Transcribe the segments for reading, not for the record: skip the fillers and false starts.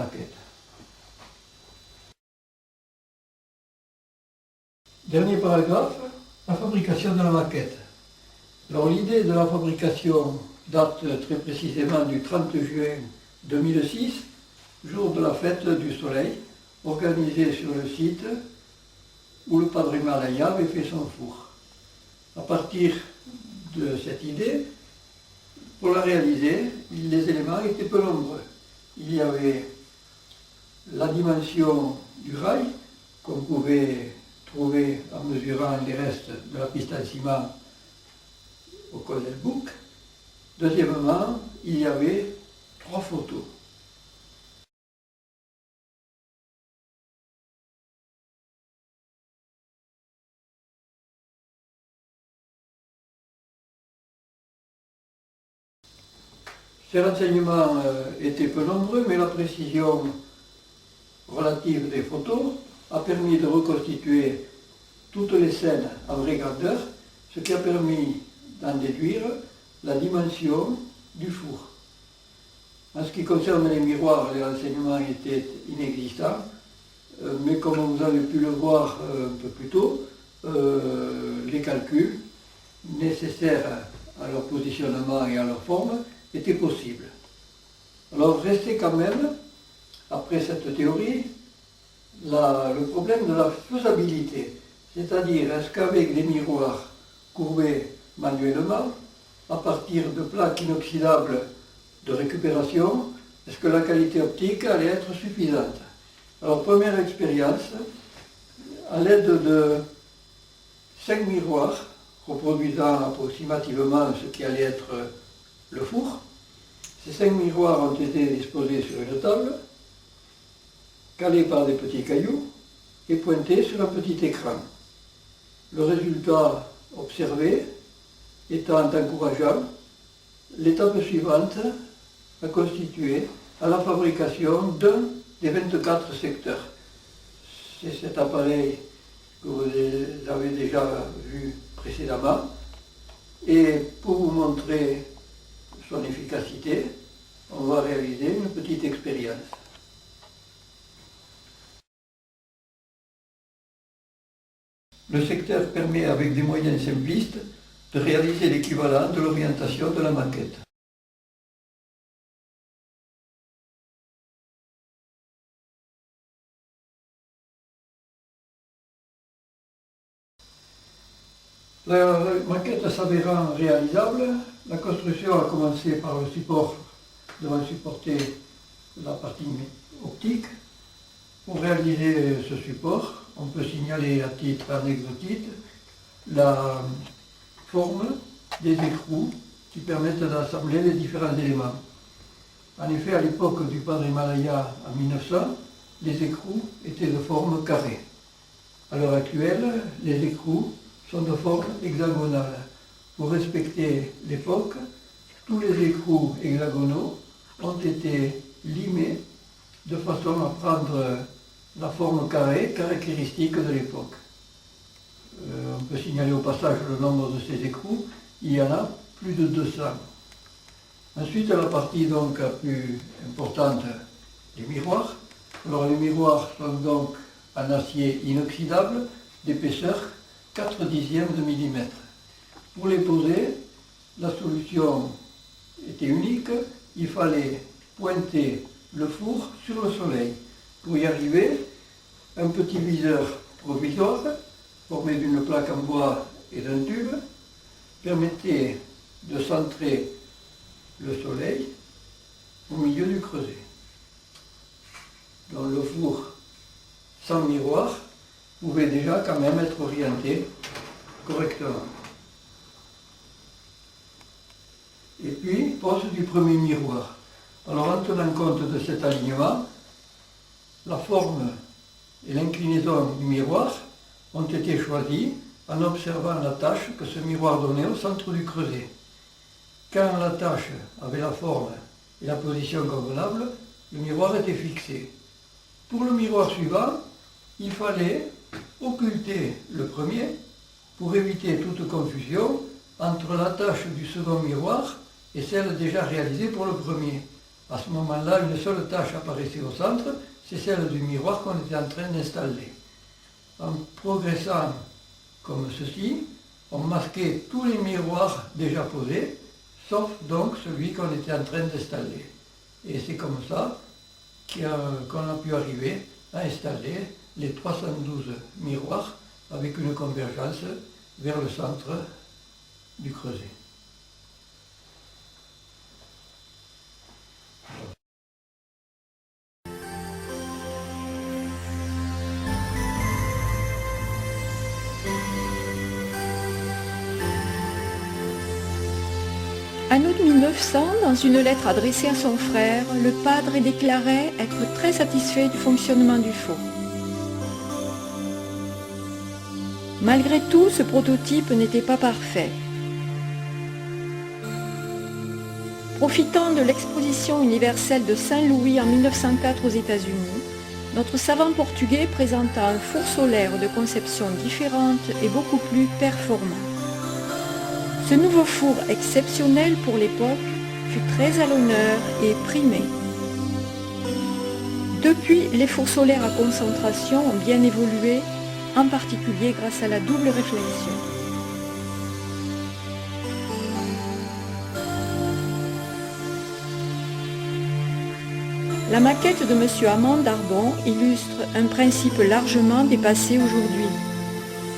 maquette. Dernier paragraphe, la fabrication de la maquette. Alors l'idée de la fabrication date très précisément du 30 juin 2006, jour de la fête du soleil, organisée sur le site où le Padre Himalaya avait fait son four. À partir de cette idée, pour la réaliser, les éléments étaient peu nombreux. Il y avait la dimension du rail qu'on pouvait trouver en mesurant les restes de la piste en ciment au col del Bouc. Deuxièmement, il y avait 3 photos. Ces renseignements étaient peu nombreux, mais la précision relative des photos a permis de reconstituer toutes les scènes à vraie grandeur, ce qui a permis d'en déduire la dimension du four. En ce qui concerne les miroirs, les renseignements étaient inexistants, mais comme vous avez pu le voir un peu plus tôt, les calculs nécessaires à leur positionnement et à leur forme étaient possibles. Alors restait quand même, après cette théorie, le problème de la faisabilité. C'est-à-dire, est-ce qu'avec des miroirs courbés manuellement, à partir de plaques inoxydables de récupération, est-ce que la qualité optique allait être suffisante? Alors, première expérience, à l'aide de 5 miroirs, reproduisant approximativement ce qui allait être le four. Ces 5 miroirs ont été disposés sur une table, calés par des petits cailloux et pointés sur un petit écran. Le résultat observé étant encourageant, l'étape suivante a constitué à la fabrication d'un des 24 secteurs. C'est cet appareil que vous avez déjà vu précédemment. Et pour vous montrer son efficacité, on va réaliser une petite expérience. Le secteur permet, avec des moyens simplistes, de réaliser l'équivalent de l'orientation de la maquette. La maquette s'avérant réalisable, la construction a commencé par le support devant supporter la partie optique. Pour réaliser ce support, on peut signaler à titre anecdotique la forme des écrous qui permettent d'assembler les différents éléments. En effet, à l'époque du Padre Himalaya en 1900, les écrous étaient de forme carrée. À l'heure actuelle, les écrous sont de forme hexagonale. Pour respecter l'époque, tous les écrous hexagonaux ont été limés de façon à prendre la forme carrée caractéristique de l'époque. On peut signaler au passage le nombre de ces écrous, il y en a plus de 200. Ensuite, la partie donc la plus importante, les miroirs. Alors les miroirs sont donc en acier inoxydable d'épaisseur 4/10 de millimètre. Pour les poser, la solution était unique, il fallait pointer le four sur le soleil. Pour y arriver, un petit viseur provisoire, formé d'une plaque en bois et d'un tube, permettait de centrer le soleil au milieu du creuset. Donc le four sans miroir pouvait déjà quand même être orienté correctement. Et puis, pose du premier miroir. Alors en tenant compte de cet alignement, la forme et l'inclinaison du miroir ont été choisies en observant la tâche que ce miroir donnait au centre du creuset. Quand la tâche avait la forme et la position convenable, le miroir était fixé. Pour le miroir suivant, il fallait occulter le premier pour éviter toute confusion entre la tâche du second miroir et celle déjà réalisée pour le premier. À ce moment-là, une seule tâche apparaissait au centre, c'est celle du miroir qu'on était en train d'installer. En progressant comme ceci, on masquait tous les miroirs déjà posés, sauf donc celui qu'on était en train d'installer. Et c'est comme ça qu'on a pu arriver à installer les 312 miroirs avec une convergence vers le centre du creuset. En août 1900, dans une lettre adressée à son frère, le padre déclarait être très satisfait du fonctionnement du four. Malgré tout, ce prototype n'était pas parfait. Profitant de l'exposition universelle de Saint-Louis en 1904 aux États-Unis, notre savant portugais présenta un four solaire de conception différente et beaucoup plus performant. Ce nouveau four exceptionnel pour l'époque fut très à l'honneur et primé. Depuis, les fours solaires à concentration ont bien évolué, en particulier grâce à la double réflexion. La maquette de M. Amand d'Arbon illustre un principe largement dépassé aujourd'hui.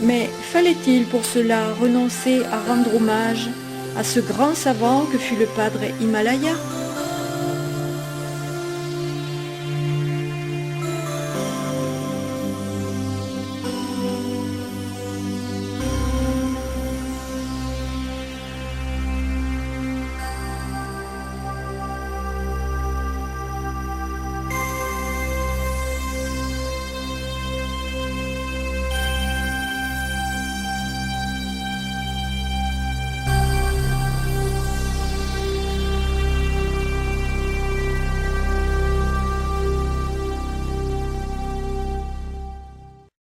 Mais fallait-il pour cela renoncer à rendre hommage à ce grand savant que fut le padre Himalaya ?